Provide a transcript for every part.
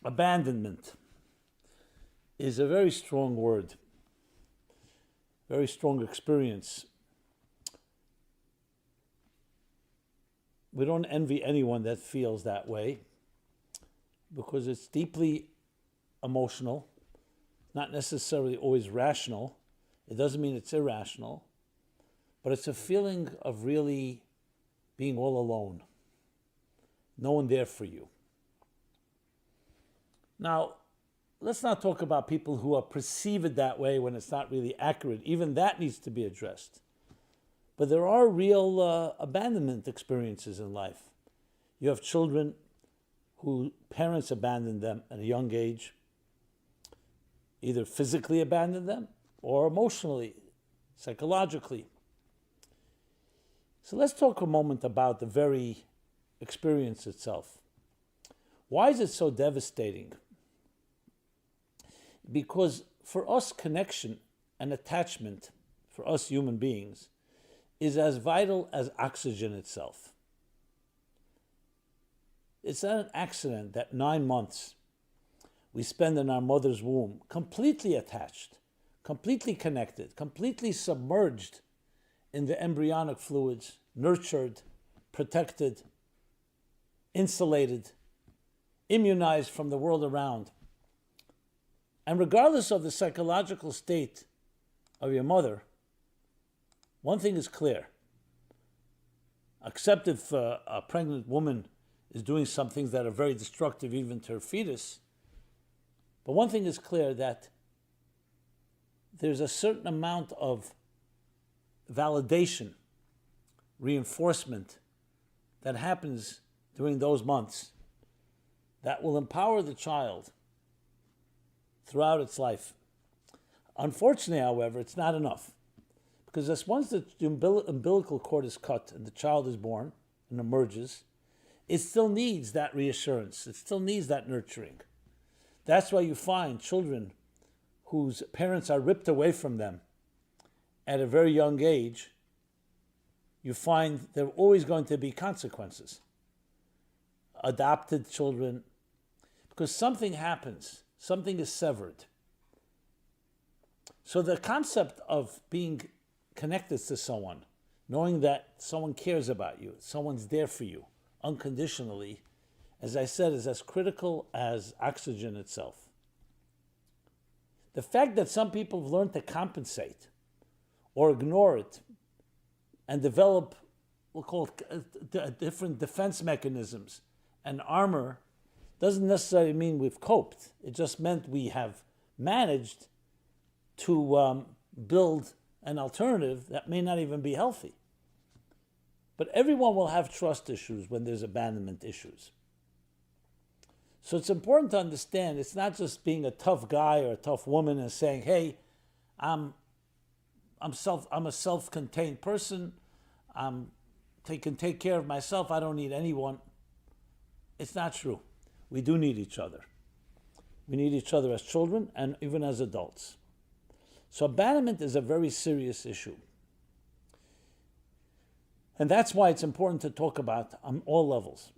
Abandonment is a very strong word, very strong experience. We don't envy anyone that feels that way because it's deeply emotional, not necessarily always rational. It doesn't mean it's irrational, but it's a feeling of really being all alone. No one there for you. Now, let's not talk about people who are perceived that way when it's not really accurate. Even that needs to be addressed. But there are real abandonment experiences in life. You have children whose parents abandoned them at a young age, either physically abandoned them or emotionally, psychologically. So let's talk a moment about the very experience itself. Why is it so devastating? Because for us, connection and attachment, for us human beings, is as vital as oxygen itself. It's not an accident that 9 months we spend in our mother's womb, completely attached, completely connected, completely submerged in the embryonic fluids, nurtured, protected, insulated, immunized from the world around. And regardless of the psychological state of your mother, one thing is clear. Except if a pregnant woman is doing some things that are very destructive even to her fetus. But one thing is clear, that there's a certain amount of validation, reinforcement that happens during those months that will empower the child throughout its life. Unfortunately, however, it's not enough. Because as once the umbilical cord is cut and the child is born and emerges, it still needs that reassurance. It still needs that nurturing. That's why you find children whose parents are ripped away from them at a very young age, you find there are always going to be consequences. Adopted children, because something happens, something is severed. So the concept of being connected to someone, knowing that someone cares about you, someone's there for you unconditionally, as I said, is as critical as oxygen itself. The fact that some people have learned to compensate or ignore it and develop, we'll call it different defense mechanisms and armor, doesn't necessarily mean we've coped. It just meant we have managed to build an alternative that may not even be healthy. But everyone will have trust issues when there's abandonment issues. So it's important to understand it's not just being a tough guy or a tough woman and saying, hey, I'm a self-contained person, can take care of myself, I don't need anyone. It's not true. We do need each other. We need each other as children and even as adults. So abandonment is a very serious issue. And that's why it's important to talk about on all levels.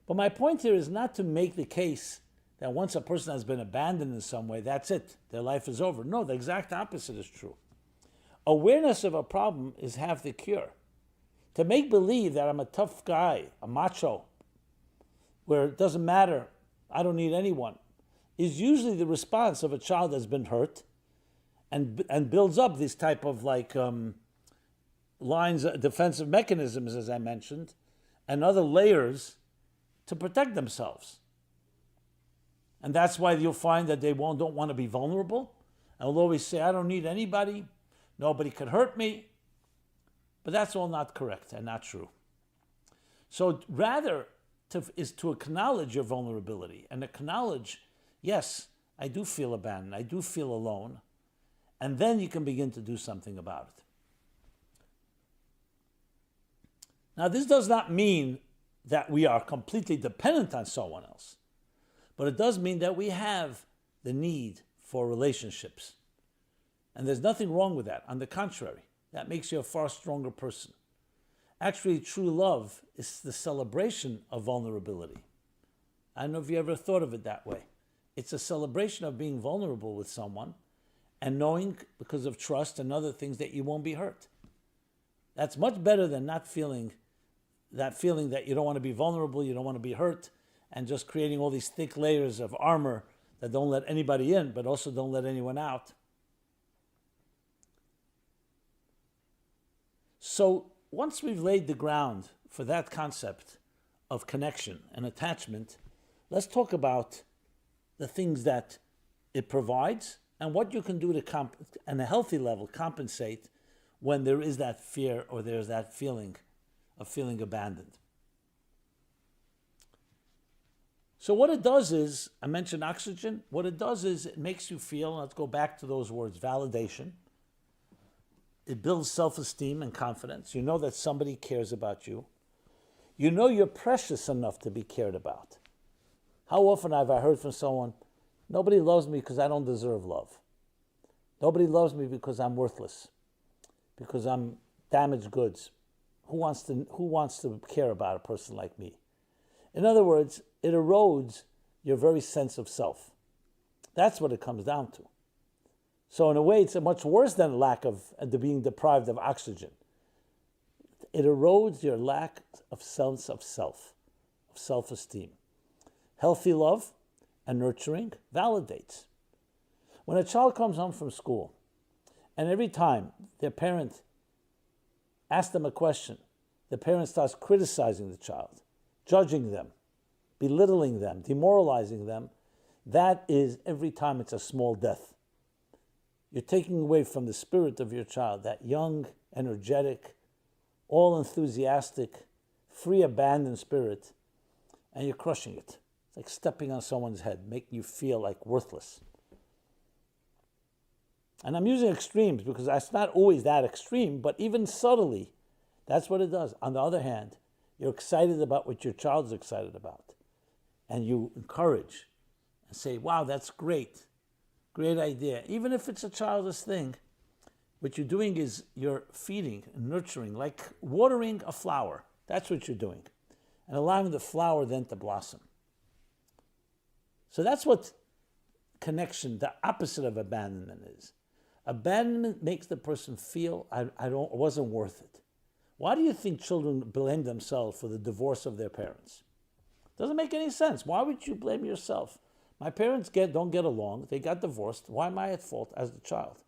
But my point here is not to make the case that once a person has been abandoned in some way, that's it, their life is over. No, the exact opposite is true. Awareness of a problem is half the cure. To make believe that I'm a tough guy, a macho, where it doesn't matter, I don't need anyone, is usually the response of a child that's been hurt and builds up these type of lines, defensive mechanisms, as I mentioned, and other layers to protect themselves. And that's why you'll find that they don't want to be vulnerable. And will always say, I don't need anybody, nobody could hurt me. But that's all not correct and not true. So rather is to acknowledge your vulnerability and acknowledge, yes, I do feel abandoned, I do feel alone, and then you can begin to do something about it. Now, this does not mean that we are completely dependent on someone else, but it does mean that we have the need for relationships. And there's nothing wrong with that. On the contrary, that makes you a far stronger person. Actually, true love is the celebration of vulnerability. I don't know if you ever thought of it that way. It's a celebration of being vulnerable with someone and knowing, because of trust and other things, that you won't be hurt. That's much better than not feeling that you don't want to be vulnerable, you don't want to be hurt, and just creating all these thick layers of armor that don't let anybody in, but also don't let anyone out. So once we've laid the ground for that concept of connection and attachment, let's talk about the things that it provides and what you can do to, on a healthy level, compensate when there is that fear or there's that feeling of feeling abandoned. So what it does is, I mentioned oxygen, what it does is it makes you feel, let's go back to those words, validation. It builds self-esteem and confidence. You know that somebody cares about you. You know you're precious enough to be cared about. How often have I heard from someone, nobody loves me because I don't deserve love. Nobody loves me because I'm worthless, because I'm damaged goods. Who wants to care about a person like me? In other words, it erodes your very sense of self. That's what it comes down to. So in a way, it's much worse than being deprived of oxygen. It erodes your lack of sense of self, of self-esteem. Healthy love and nurturing validates. When a child comes home from school, and every time their parent asks them a question, the parent starts criticizing the child, judging them, belittling them, demoralizing them, that is, every time, it's a small death. You're taking away from the spirit of your child, that young, energetic, all enthusiastic, free, abandoned spirit, and you're crushing it. It's like stepping on someone's head, making you feel like worthless. And I'm using extremes because it's not always that extreme, but even subtly, that's what it does. On the other hand, you're excited about what your child's excited about. And you encourage and say, wow, that's great. Great idea. Even if it's a childish thing, what you're doing is you're feeding, nurturing, like watering a flower. That's what you're doing. And allowing the flower then to blossom. So that's what connection, the opposite of abandonment is. Abandonment makes the person feel, I wasn't worth it. Why do you think children blame themselves for the divorce of their parents? Doesn't make any sense. Why would you blame yourself? My parents don't get along. They got divorced. Why am I at fault as the child?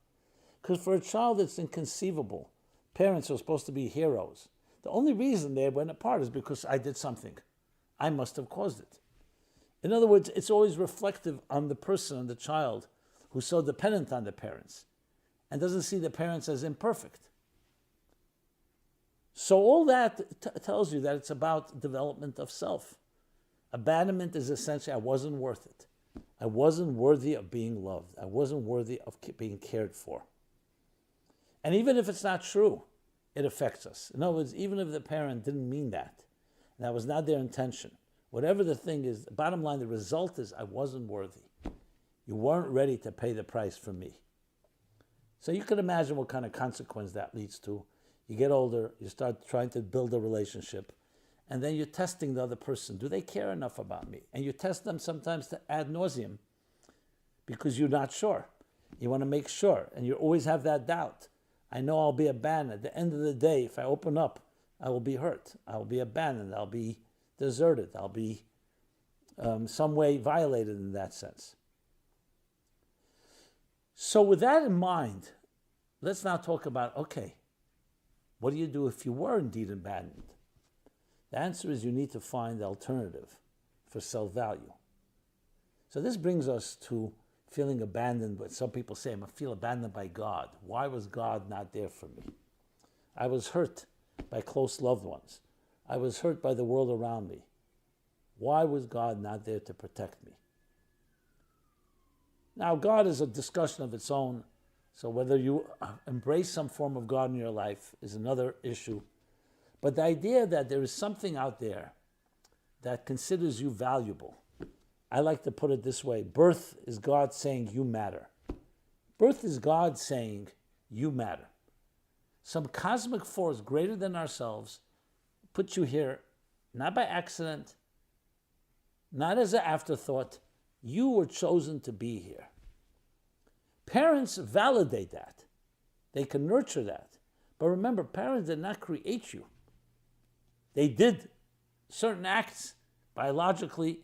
Because for a child, it's inconceivable. Parents are supposed to be heroes. The only reason they went apart is because I did something. I must have caused it. In other words, it's always reflective on the person, on the child, who's so dependent on the parents and doesn't see the parents as imperfect. So all that tells you that it's about development of self. Abandonment is essentially, I wasn't worth it. I wasn't worthy of being loved. I wasn't worthy of being cared for. And even if it's not true, it affects us. In other words, even if the parent didn't mean that, and that was not their intention, whatever the thing is, the bottom line, the result is I wasn't worthy. You weren't ready to pay the price for me. So you can imagine what kind of consequence that leads to. You get older, you start trying to build a relationship, and then you're testing the other person. Do they care enough about me? And you test them sometimes to ad nauseum because you're not sure. You want to make sure, and you always have that doubt. I know I'll be abandoned. At the end of the day, if I open up, I will be hurt. I will be abandoned. I'll be deserted. I'll be some way violated in that sense. So with that in mind, let's now talk about, okay, what do you do if you were indeed abandoned? The answer is you need to find the alternative for self-value. So this brings us to feeling abandoned, but some people say, I feel abandoned by God. Why was God not there for me? I was hurt by close loved ones. I was hurt by the world around me. Why was God not there to protect me? Now, God is a discussion of its own, so whether you embrace some form of God in your life is another issue. But the idea that there is something out there that considers you valuable, I like to put it this way. Birth is God saying you matter. Birth is God saying you matter. Some cosmic force greater than ourselves put you here, not by accident, not as an afterthought. You were chosen to be here. Parents validate that. They can nurture that. But remember, parents did not create you. They did certain acts biologically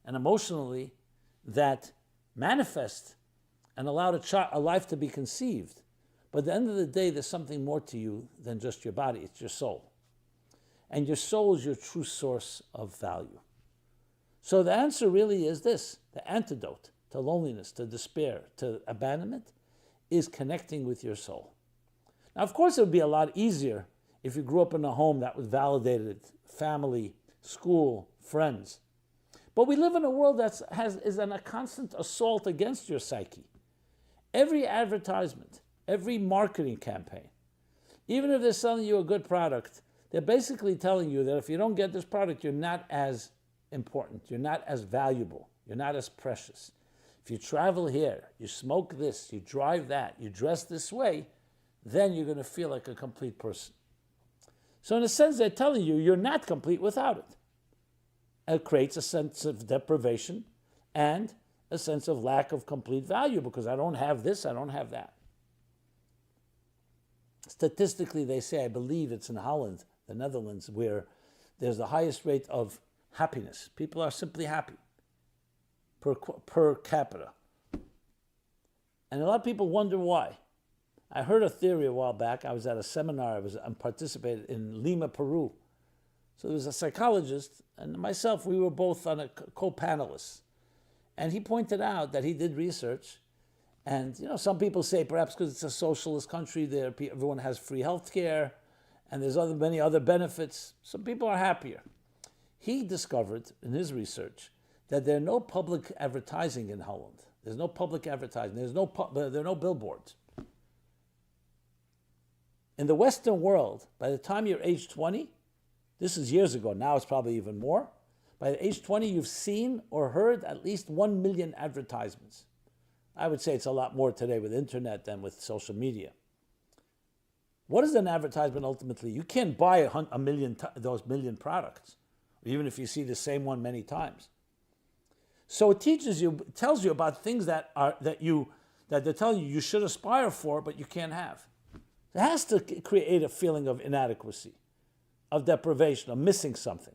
and emotionally that manifest and allowed a life to be conceived. But at the end of the day, there's something more to you than just your body. It's your soul. And your soul is your true source of value. So the answer really is this. The antidote to loneliness, to despair, to abandonment is connecting with your soul. Now, of course, it would be a lot easier if you grew up in a home that was validated, family, school, friends. But we live in a world that is in a constant assault against your psyche. Every advertisement, every marketing campaign, even if they're selling you a good product, they're basically telling you that if you don't get this product, you're not as important, you're not as valuable, you're not as precious. If you travel here, you smoke this, you drive that, you dress this way, then you're going to feel like a complete person. So in a sense, they're telling you you're not complete without it. It creates a sense of deprivation and a sense of lack of complete value because I don't have this, I don't have that. Statistically, they say, I believe it's in Holland, the Netherlands, where there's the highest rate of happiness. People are simply happy per capita. And a lot of people wonder why. I heard a theory a while back. I was at a seminar. I participated in Lima, Peru. So there was a psychologist and myself. We were both on a co-panelists. And he pointed out that he did research. And, some people say perhaps because it's a socialist country, everyone has free health care, and there's many other benefits. Some people are happier. He discovered in his research that there are no public advertising in Holland. There's no public advertising. There are no billboards. In the Western world, by the time you're age 20, this is years ago, now it's probably even more, by the age 20, you've seen or heard at least 1 million advertisements. I would say it's a lot more today with internet than with social media. What is an advertisement ultimately? You can't buy those million products, even if you see the same one many times. So it tells you about things that they're telling you should aspire for, but you can't have. It has to create a feeling of inadequacy, of deprivation, of missing something.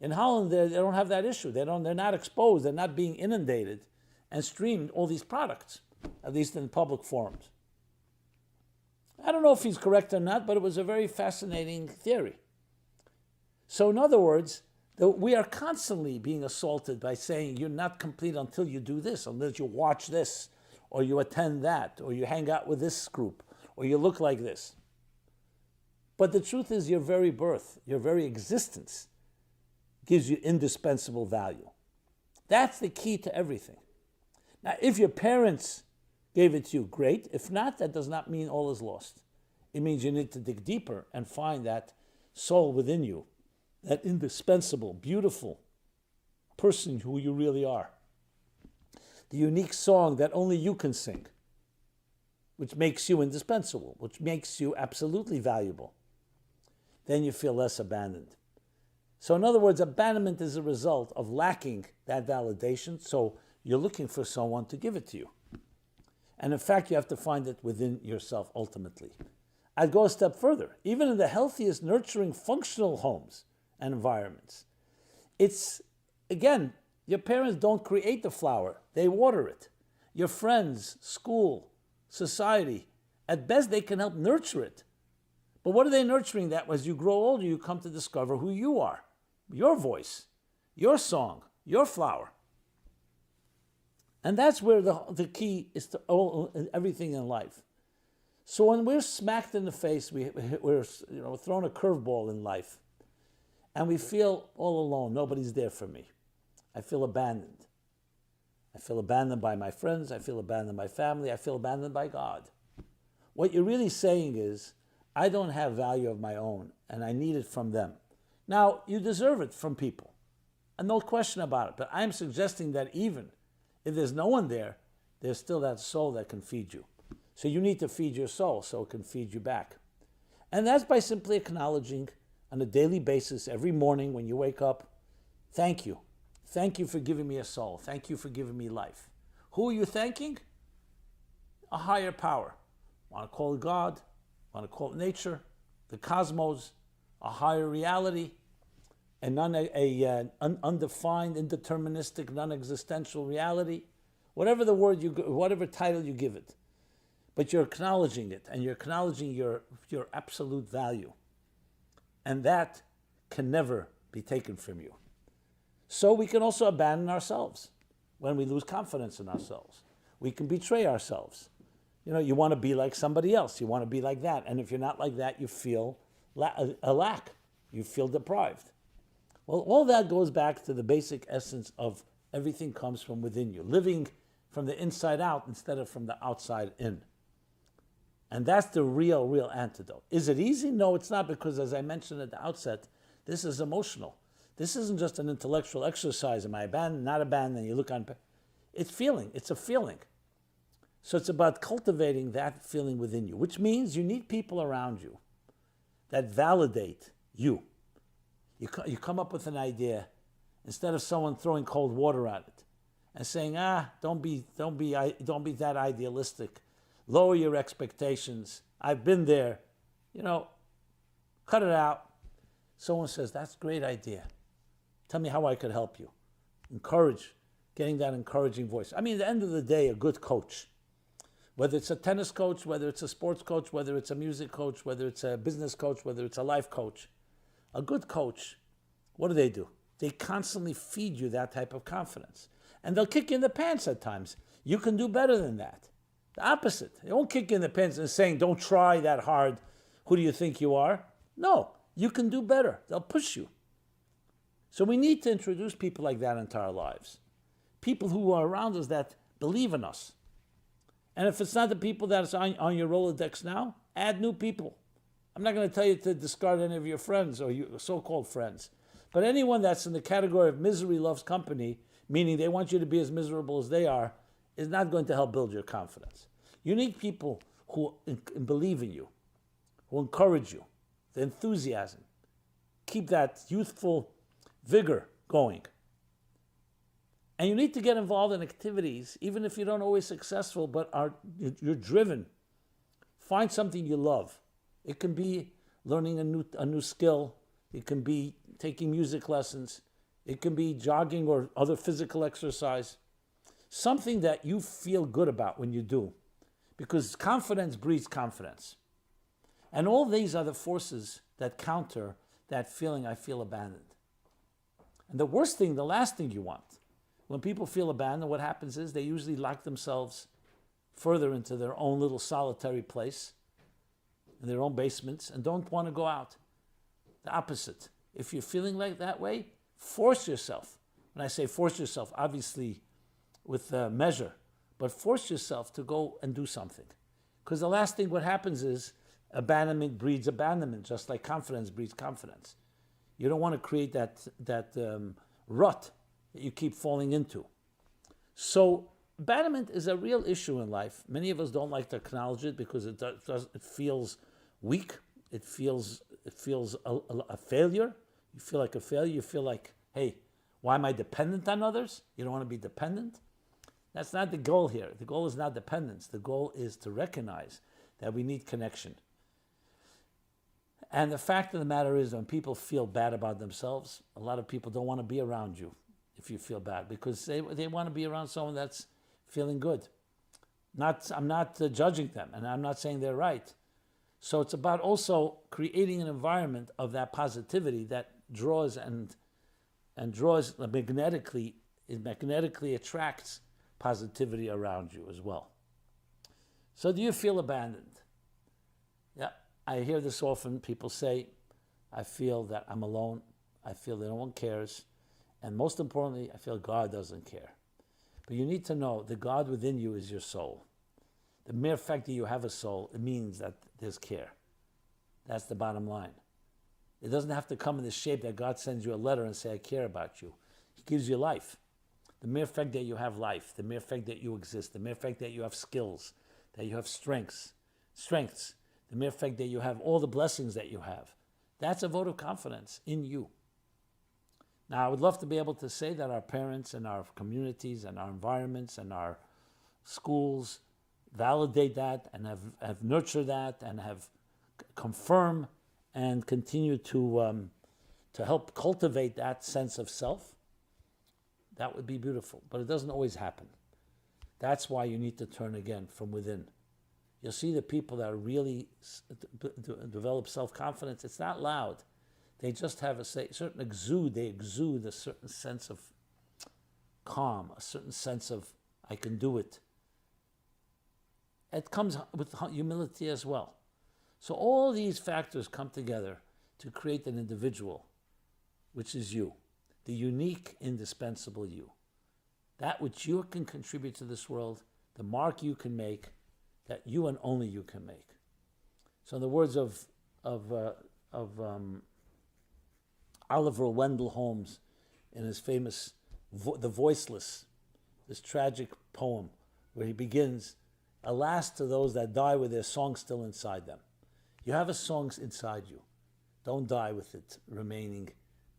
In Holland, they don't have that issue. They're not exposed. They're not being inundated and streamed all these products, at least in public forums. I don't know if he's correct or not, but it was a very fascinating theory. So in other words, we are constantly being assaulted by saying you're not complete until you do this, unless you watch this, or you attend that, or you hang out with this group, or you look like this. But the truth is your very birth, your very existence gives you indispensable value. That's the key to everything. Now, if your parents gave it to you, great. If not, that does not mean all is lost. It means you need to dig deeper and find that soul within you, that indispensable, beautiful person who you really are. The unique song that only you can sing, which makes you indispensable, which makes you absolutely valuable. Then you feel less abandoned. So in other words, abandonment is a result of lacking that validation, so you're looking for someone to give it to you. And in fact, you have to find it within yourself ultimately. I'd go a step further. Even in the healthiest, nurturing, functional homes and environments, it's, again, your parents don't create the flower, they water it. Your friends, school, society, at best they can help nurture it. But what are they nurturing that? As you grow older, you come to discover who you are, your voice, your song, your flower. And that's where the key is to everything in life. So when we're smacked in the face, we're thrown a curveball in life, and we feel all alone. Nobody's there for me. I feel abandoned. I feel abandoned by my friends. I feel abandoned by family. I feel abandoned by God. What you're really saying is, I don't have value of my own, and I need it from them. Now, you deserve it from people, and no question about it. But I'm suggesting that even if there's no one there, there's still that soul that can feed you. So you need to feed your soul so it can feed you back. And that's by simply acknowledging on a daily basis, every morning when you wake up, thank you. Thank you for giving me a soul. Thank you for giving me life. Who are you thanking? A higher power. Want to call it God, want to call it nature, the cosmos, a higher reality, an undefined, indeterministic, non-existential reality, whatever the word whatever title you give it. But you're acknowledging it, and you're acknowledging your absolute value. And that can never be taken from you. So we can also abandon ourselves when we lose confidence in ourselves. We can betray ourselves. You want to be like somebody else. You want to be like that. And if you're not like that, you feel a lack. You feel deprived. Well, all that goes back to the basic essence of everything comes from within you, living from the inside out instead of from the outside in. And that's the real antidote. Is it easy? No, it's not, because as I mentioned at the outset, this is emotional. This isn't just an intellectual exercise. Am I abandoned, not abandoned? You look on. It's feeling. It's a feeling. So it's about cultivating that feeling within you, which means you need people around you that validate you. You come up with an idea instead of someone throwing cold water at it and saying, don't be that idealistic. Lower your expectations. I've been there. Cut it out. Someone says, that's a great idea. Tell me how I could help you. Encourage, getting that encouraging voice. At the end of the day, a good coach, whether it's a tennis coach, whether it's a sports coach, whether it's a music coach, whether it's a business coach, whether it's a life coach, a good coach, what do? They constantly feed you that type of confidence. And they'll kick you in the pants at times. You can do better than that. The opposite. They won't kick you in the pants and saying, don't try that hard. Who do you think you are? No, you can do better. They'll push you. So we need to introduce people like that into our lives. People who are around us that believe in us. And if it's not the people that's on your Rolodex now, add new people. I'm not going to tell you to discard any of your friends or your so-called friends. But anyone that's in the category of misery loves company, meaning they want you to be as miserable as they are, is not going to help build your confidence. You need people who believe in you, who encourage you, the enthusiasm. Keep that youthful vigor going. And you need to get involved in activities, even if you don't always successful, but you're driven. Find something you love. It can be learning a new skill. It can be taking music lessons. It can be jogging or other physical exercise. Something that you feel good about when you do. Because confidence breeds confidence. And all these are the forces that counter that feeling, I feel abandoned. And the worst thing, the last thing you want, when people feel abandoned, what happens is they usually lock themselves further into their own little solitary place, in their own basements, and don't want to go out. The opposite. If you're feeling like that way, force yourself. When I say force yourself, obviously with measure, but force yourself to go and do something. Because the last thing what happens is abandonment breeds abandonment, just like confidence breeds confidence. You don't want to create that rut that you keep falling into. So abandonment is a real issue in life. Many of us don't like to acknowledge it because it feels weak. It feels a failure. You feel like a failure. You feel like, hey, why am I dependent on others? You don't want to be dependent. That's not the goal here. The goal is not dependence. The goal is to recognize that we need connection. And the fact of the matter is, when people feel bad about themselves, a lot of people don't want to be around you if you feel bad, because they want to be around someone that's feeling good. I'm not judging them, and I'm not saying they're right. So it's about also creating an environment of that positivity that draws and draws magnetically, it magnetically attracts positivity around you as well. So do you feel abandoned? Yeah, I hear this often. People say, I feel that I'm alone. I feel that no one cares. And most importantly, I feel God doesn't care. But you need to know the God within you is your soul. The mere fact that you have a soul, it means that there's care. That's the bottom line. It doesn't have to come in the shape that God sends you a letter and say, I care about you. He gives you life. The mere fact that you have life, the mere fact that you exist, the mere fact that you have skills, that you have strengths, the mere fact that you have all the blessings that you have, that's a vote of confidence in you. Now, I would love to be able to say that our parents and our communities and our environments and our schools validate that and have nurtured that and have confirmed and continue to help cultivate that sense of self. That would be beautiful, but it doesn't always happen. That's why you need to turn again from within. You'll see the people that really develop self-confidence. It's not loud. They just have a certain exude. They exude a certain sense of calm, a certain sense of, I can do it. It comes with humility as well. So all these factors come together to create an individual, which is you, the unique, indispensable you. That which you can contribute to this world, the mark you can make, that you and only you can make. So in the words of Oliver Wendell Holmes in his famous The Voiceless, this tragic poem where he begins, alas to those that die with their song still inside them. You have a song inside you. Don't die with it remaining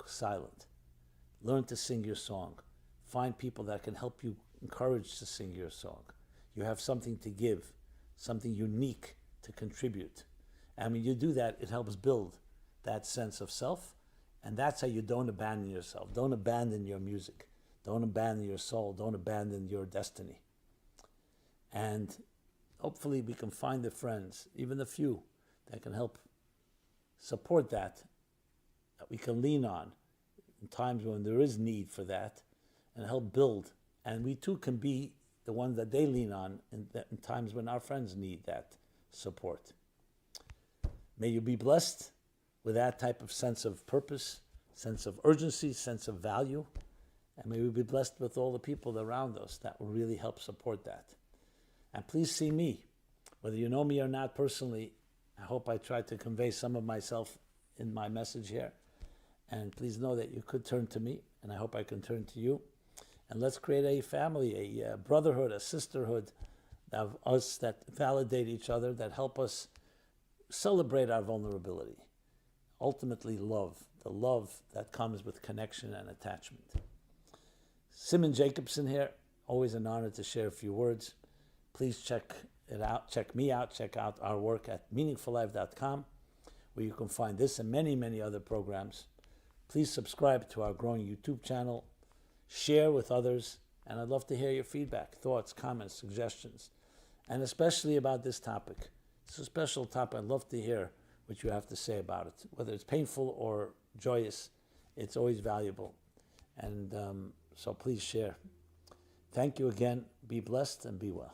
silent. Learn to sing your song. Find people that can help you encourage to sing your song. You have something to give, something unique to contribute. And when you do that, it helps build that sense of self. And that's how you don't abandon yourself. Don't abandon your music. Don't abandon your soul. Don't abandon your destiny. And hopefully we can find the friends, even the few, that can help support that we can lean on in times when there is need for that, and help build. And we too can be the ones that they lean on in times when our friends need that support. May you be blessed with that type of sense of purpose, sense of urgency, sense of value. And may we be blessed with all the people around us that will really help support that. And please see me. Whether you know me or not personally, I hope I tried to convey some of myself in my message here. And please know that you could turn to me, and I hope I can turn to you. And let's create a family, a brotherhood, a sisterhood of us that validate each other, that help us celebrate our vulnerability. Ultimately, love, the love that comes with connection and attachment. Simon Jacobson here, always an honor to share a few words. Please check it out, check me out, check out our work at meaningfullife.com, where you can find this and many, many other programs. Please subscribe to our growing YouTube channel, share with others, and I'd love to hear your feedback, thoughts, comments, suggestions, and especially about this topic. It's a special topic. I'd love to hear what you have to say about it. Whether it's painful or joyous, it's always valuable. And so please share. Thank you again. Be blessed and be well.